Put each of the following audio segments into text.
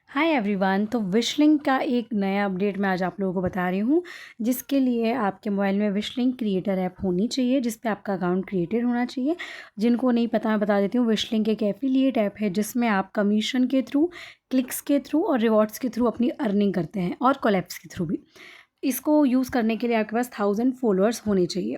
Hi everyone. तो विशलिंक का एक नया अपडेट मैं आज आप लोगों को बता रही हूँ, जिसके लिए आपके मोबाइल में विशलिंक क्रिएटर ऐप होनी चाहिए, जिस पे आपका अकाउंट क्रिएटेड होना चाहिए। जिनको नहीं पता मैं बता देती हूँ, विशलिंक एक एफिलिएट ऐप है जिसमें आप कमीशन के थ्रू, क्लिक्स के थ्रू और रिवॉर्ड्स के थ्रू अपनी अर्निंग करते हैं, और कोलैब्स के थ्रू भी। इसको यूज़ करने के लिए आपके पास 1000 फॉलोअर्स होने चाहिए।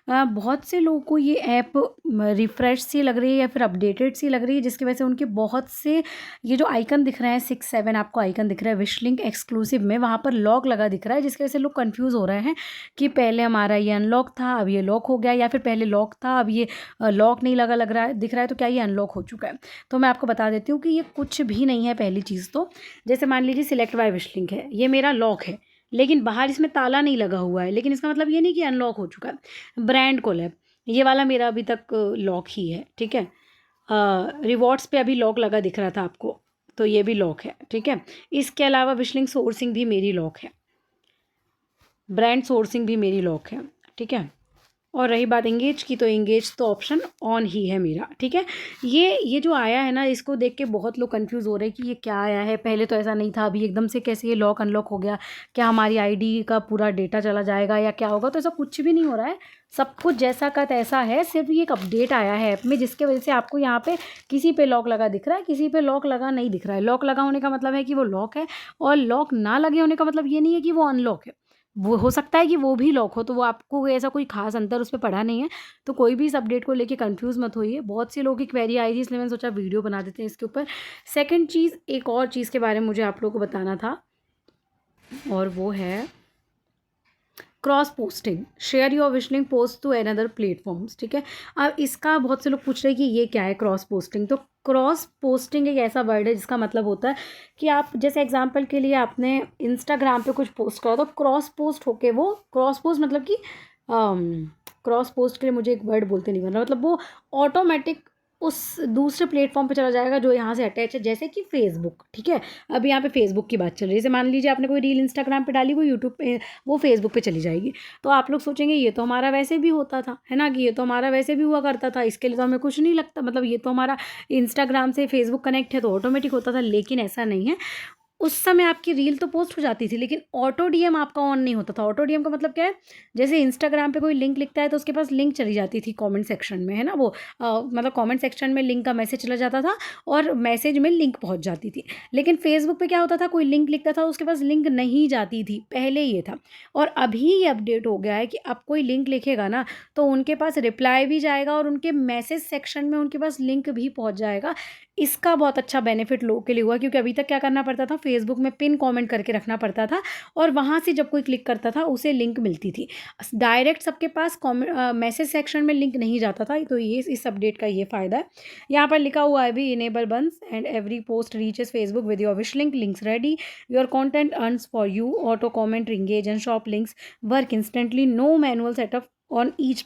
बहुत से लोगों को ये ऐप रिफ़्रेश सी लग रही है या फिर अपडेटेड सी लग रही है, जिसकी वजह से उनके बहुत से ये जो आइकन दिख रहे हैं 6-7 आपको आइकन दिख रहा है विशलिंक एक्सक्लूसिव में, वहाँ पर लॉक लगा दिख रहा है, जिसकी वजह से लोग कंफ्यूज हो रहे हैं कि पहले हमारा ये अनलॉक था, अब ये लॉक हो गया, या फिर पहले लॉक था अब ये लॉक नहीं लगा लग रहा है दिख रहा है, तो क्या ये अनलॉक हो चुका है। तो मैं आपको बता देती हूँ कि ये कुछ भी नहीं है। पहली चीज़ तो जैसे मान लीजिए सिलेक्ट बाय विशलिंक है, ये मेरा लॉक है, लेकिन बाहर इसमें ताला नहीं लगा हुआ है, लेकिन इसका मतलब ये नहीं कि अनलॉक हो चुका है। ब्रांड कोलैब, ये वाला मेरा अभी तक लॉक ही है, ठीक है। रिवॉर्ड्स पे अभी लॉक लगा दिख रहा था आपको, तो ये भी लॉक है, ठीक है। इसके अलावा विशलिंक सोर्सिंग भी मेरी लॉक है, ब्रांड सोर्सिंग भी मेरी लॉक है, ठीक है। और रही बात एंगेज की, तो एंगेज तो ऑप्शन ऑन ही है मेरा, ठीक है। ये जो आया है ना, इसको देख के बहुत लोग कंफ्यूज हो रहे हैं कि ये क्या आया है, पहले तो ऐसा नहीं था, अभी एकदम से कैसे ये लॉक अनलॉक हो गया, क्या हमारी आईडी का पूरा डेटा चला जाएगा या क्या होगा। तो ऐसा कुछ भी नहीं हो रहा है, सब कुछ जैसा का तैसा है। सिर्फ ये एक अपडेट आया है ऐप में, जिसके वजह से आपको यहाँ पे किसी पे लॉक लगा दिख रहा है, किसी पे लॉक लगा नहीं दिख रहा है। लॉक लगा होने का मतलब है कि वो लॉक है, और लॉक ना लगे होने का मतलब ये नहीं है कि वो अनलॉक है। वो हो सकता है कि वो भी लॉक हो, तो वो आपको ऐसा कोई ख़ास अंतर उस पे पड़ा नहीं है। तो कोई भी इस अपडेट को लेके कंफ्यूज मत होइए। बहुत से लोगों की क्वेरी आई थी, इसलिए मैंने सोचा वीडियो बना देते हैं इसके ऊपर। सेकंड चीज़, एक और चीज़ के बारे में मुझे आप लोगों को बताना था, और वो है cross posting. Share your Wishlink post to another platforms, ठीक है। अब इसका बहुत से लोग पूछ रहे हैं कि ये क्या है क्रॉस पोस्टिंग। तो क्रॉस पोस्टिंग एक ऐसा वर्ड है जिसका मतलब होता है कि आप जैसे एग्जांपल के लिए आपने इंस्टाग्राम पे कुछ पोस्ट करा, तो क्रॉस पोस्ट होके वो क्रॉस पोस्ट मतलब कि क्रॉस पोस्ट के लिए मुझे एक वर्ड बोलते नहीं बन रहा, मतलब वो ऑटोमेटिक उस दूसरे प्लेटफॉर्म पे चला जाएगा जो यहाँ से अटैच है, जैसे कि फेसबुक, ठीक है। अभी यहाँ पे फेसबुक की बात चल रही है। जैसे मान लीजिए आपने कोई रील इंस्टाग्राम पे डाली, वो यूट्यूब पे, वो फेसबुक पे चली जाएगी। तो आप लोग सोचेंगे ये तो हमारा वैसे भी होता था, है ना, कि ये तो हमारा वैसे भी हुआ करता था, इसके लिए तो हमें कुछ नहीं लगता, मतलब ये तो हमारा इंस्टाग्राम से फेसबुक कनेक्ट है तो ऑटोमेटिक होता था। लेकिन ऐसा नहीं है। उस समय आपकी रील तो पोस्ट हो जाती थी, लेकिन ऑटो डीएम आपका ऑन नहीं होता था। ऑटो डीएम का मतलब क्या है, जैसे इंस्टाग्राम पे कोई लिंक लिखता है तो उसके पास लिंक चली जाती थी कमेंट सेक्शन में, है ना। वो मतलब कमेंट सेक्शन में लिंक का मैसेज चला जाता था, और मैसेज में लिंक पहुंच जाती थी। लेकिन फेसबुक पे क्या होता था, कोई लिंक लिखता था उसके पास लिंक नहीं जाती थी, पहले ये था। और अभी ये अपडेट हो गया है कि अब कोई लिंक लिखेगा ना, तो उनके पास रिप्लाई भी जाएगा, और उनके मैसेज सेक्शन में उनके पास लिंक भी पहुंच जाएगा। इसका बहुत अच्छा बेनिफिट लोगों के लिए हुआ, क्योंकि अभी तक क्या करना पड़ता था, फेसबुक में पिन कमेंट करके रखना पड़ता था, और वहाँ से जब कोई क्लिक करता था उसे लिंक मिलती थी। डायरेक्ट सबके पास मैसेज सेक्शन में लिंक नहीं जाता था। तो ये इस अपडेट का ये फ़ायदा है। यहाँ पर लिखा हुआ है भी, enable buns and every post reaches Facebook with your Wishlink, links ready, your content earns for you, auto comment, reengage and shop links work instantly, no manual setup on each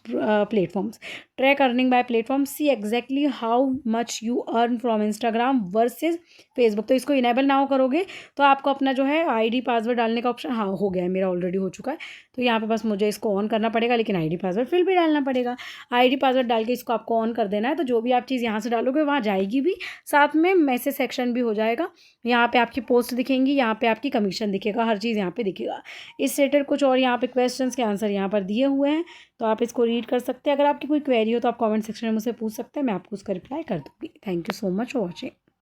platforms, track earning by platform, see exactly how much you earn from Instagram versus Facebook। तो इसको enable ना करोगे तो आपको अपना जो है ID password डालने का ऑप्शन, हाँ हो गया है, मेरा ऑलरेडी हो चुका है। तो यहाँ पे बस मुझे इसको ऑन करना पड़ेगा, लेकिन आईडी पासवर्ड फिर भी डालना पड़ेगा। आईडी पासवर्ड डाल के इसको आपको ऑन कर देना है, तो जो भी आप चीज़ यहाँ से डालोगे वहाँ जाएगी भी, साथ में मैसेज सेक्शन भी हो जाएगा। यहाँ पे आपकी पोस्ट दिखेंगी, यहाँ पे आपकी कमीशन दिखेगा, हर चीज़ यहाँ पे दिखेगा। इस रिलेटेड कुछ और यहाँ पे क्वेश्चंस के आंसर यहाँ पर दिए हुए हैं, तो आप इसको रीड कर सकते हैं। अगर आपकी कोई क्वेरी हो तो आप कमेंट सेक्शन में मुझसे पूछ सकते हैं, मैं आपको उसका रिप्लाई कर दूँगी। Thank you so much for watching.